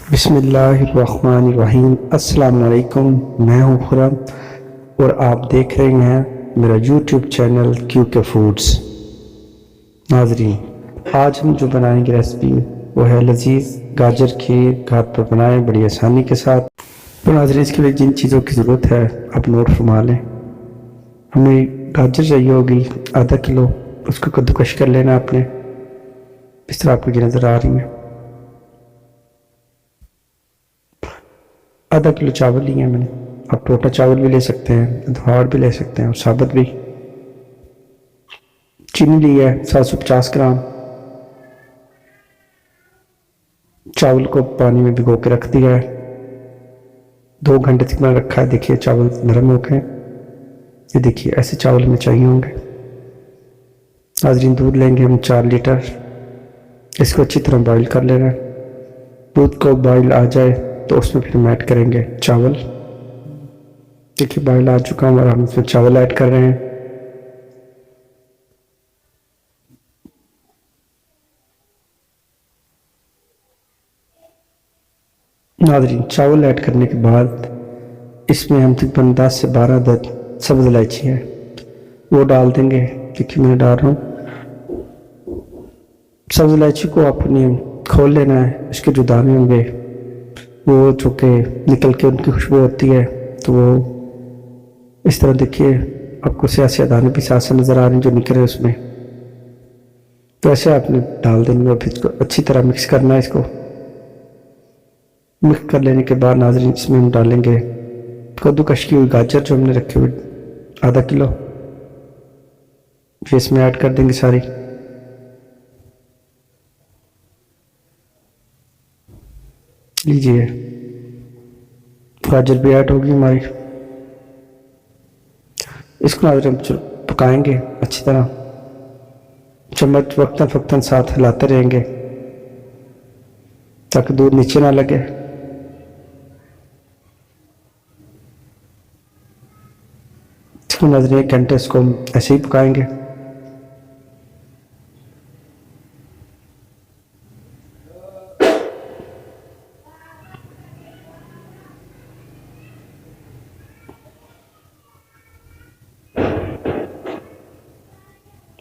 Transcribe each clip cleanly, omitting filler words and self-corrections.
बिस्मिल्लाहिर्रहमानिर्रहीम। अस्सलाम वालेकुम। मैं हूँ खुरम और आप देख रहे हैं मेरा यूट्यूब चैनल क्यूके फूड्स। नाजरीन, आज हम जो बनाएंगे रेसिपी वो है लजीज गाजर खीर। घर पर बनाएं बड़ी आसानी के साथ। तो नाजरीन, इसके लिए जिन चीज़ों की ज़रूरत है आप नोट फरमा लें। हमें गाजर चाहिए होगी आधा किलो, उसको कद्दूकश कर लेना आपने, इस तरह आपको ये नज़र आ रही है। आधा किलो चावल लिए हैं मैंने, आप टोटा चावल भी ले सकते हैं, धवाड़ भी ले सकते हैं और साबुत भी। चीनी ली है 750 ग्राम। चावल को पानी में भिगो के रख दिया है, 2 घंटे तक मैंने रखा है। देखिए चावल नरम हो गए, ये देखिए ऐसे चावल हमें चाहिए होंगे। नाज़रीन, दूध लेंगे हम 4 लीटर, इसको अच्छी तरह बॉईल कर लेना है। दूध को बॉईल आ जाए तो उसमें फिर हम ऐड करेंगे चावल। देखिए बॉईल आ चुका है और हम इसमें चावल ऐड कर रहे हैं। नाज़रीन, चावल ऐड करने के बाद इसमें हम तकरीबन 10 से 12 अदद सब्ज़ इलायची है वो डाल देंगे। देखिए मैं डाल रहा हूँ। सब्ज़ इलायची को आपने खोल लेना है, इसके जो दाने होंगे वो जो कि निकल के उनकी खुशबू होती है, तो वो इस तरह देखिए आपको स्याही दाने भी साथ से नज़र आ रहे हैं जो निकल रहे उसमें। तो ऐसे आपने डाल देंगे और फिर इसको अच्छी तरह मिक्स करना है। इसको मिक्स कर लेने के बाद नाज़रीन इसमें हम डालेंगे कद्दूकश की हुई गाजर जो हमने रखी हुई आधा किलो, फिर इसमें ऐड कर देंगे सारी। लीजिए गाजर भी ऐड होगी हमारी। इसको नाज़रीन हम पकाएंगे अच्छी तरह, चम्मच वक्तन फक्तन साथ हिलाते रहेंगे ताकि दूध नीचे ना लगे। इसको नाज़रीन 1 घंटे इसको हम ऐसे ही पकाएंगे।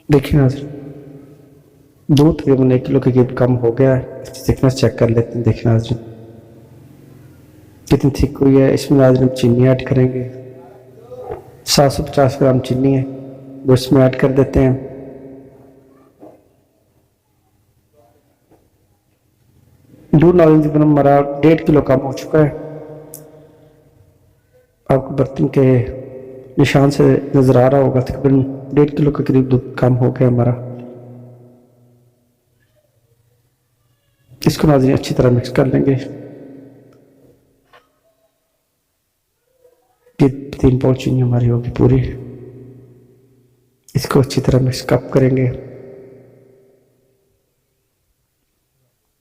देखिए नाज़रीन, दूध तकरीबन 1 किलो के करीब कम हो गया है। इसकी थिकनेस चेक कर लेते हैं। देखिए नाज़रीन कितनी थिक हुई है। इसमें नाज़रीन चीनी ऐड करेंगे, 750 ग्राम चीनी है वो इसमें ऐड कर देते हैं। दूध नाज़रीन तकरीबन हमारा 1.5 किलो कम हो चुका है। आपको बर्तन के निशान से नज़र आ रहा होगा, तकरीबन 1.5 किलो के करीब दूध कम हो गया हमारा। इसको नाज़रीन अच्छी तरह मिक्स कर लेंगे। ये 3 पाउच चीनी हमारी होगी पूरी। इसको अच्छी तरह मिक्स कप करेंगे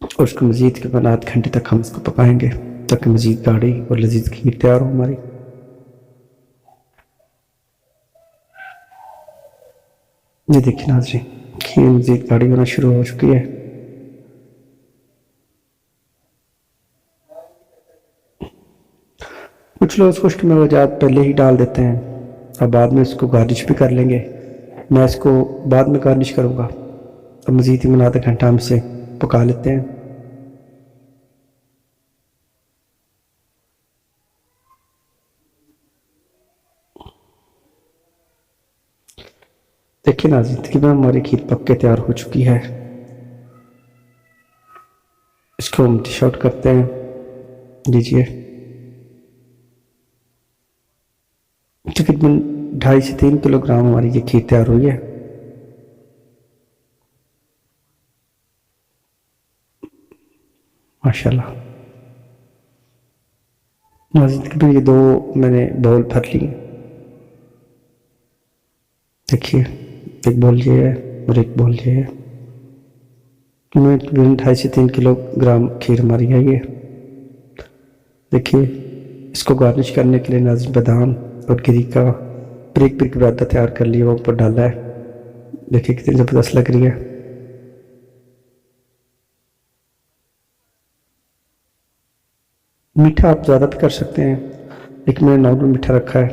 और उसको मज़ीद के बाद आध घंटे तक हम इसको पकाएंगे ताकि मज़ीद गाढ़ी और लजीज खीर तैयार हो हमारी। ये देखिए नाज़रीन, खीर मज़ीद गाढ़ी होना शुरू हो चुकी है। कुछ लोग इसको उसकी वजह पहले ही डाल देते हैं और बाद में इसको गार्निश भी कर लेंगे। मैं इसको बाद में गार्निश करूँगा। अब मज़ीद ही आधा घंटा हम इसे पका लेते हैं। देखिए नाज़रीन, तकरीबन हमारी खीर पक के तैयार हो चुकी है। इसको हम डिश आउट करते हैं। लीजिए, तकरीबन 2.5 से 3 किलोग्राम हमारी ये खीर तैयार हुई है। माशाल्लाह। नाज़रीन तकरीबन ये 2 मैंने बाउल भर लिए। देखिए एक बाउल ये है और एक बाउल ये है। मैं 2.5 से 3 किलोग्राम खीर हमारी है ये। देखिए इसको गार्निश करने के लिए नाज़रीन बादाम और गिरी का ब्रिक ब्रिक बुरादा तैयार कर लिया, वो ऊपर डाला है। देखिए कितनी ज़बरदस्त लग रही है। मीठा आप ज़्यादा भी कर सकते हैं, लेकिन मैंने नॉर्मल मीठा रखा है।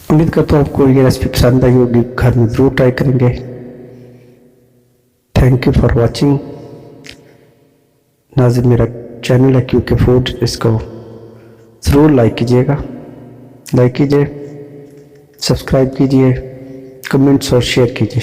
उम्मीद करता हूँ आपको ये रेसिपी पसंद आई होगी, घर में ज़रूर ट्राई करेंगे। Thank you for watching. Nazim मेरा चैनल है क्यूके फूड, इसको ज़रूर लाइक कीजिएगा, सब्सक्राइब कीजिए, कमेंट्स और शेयर कीजिए।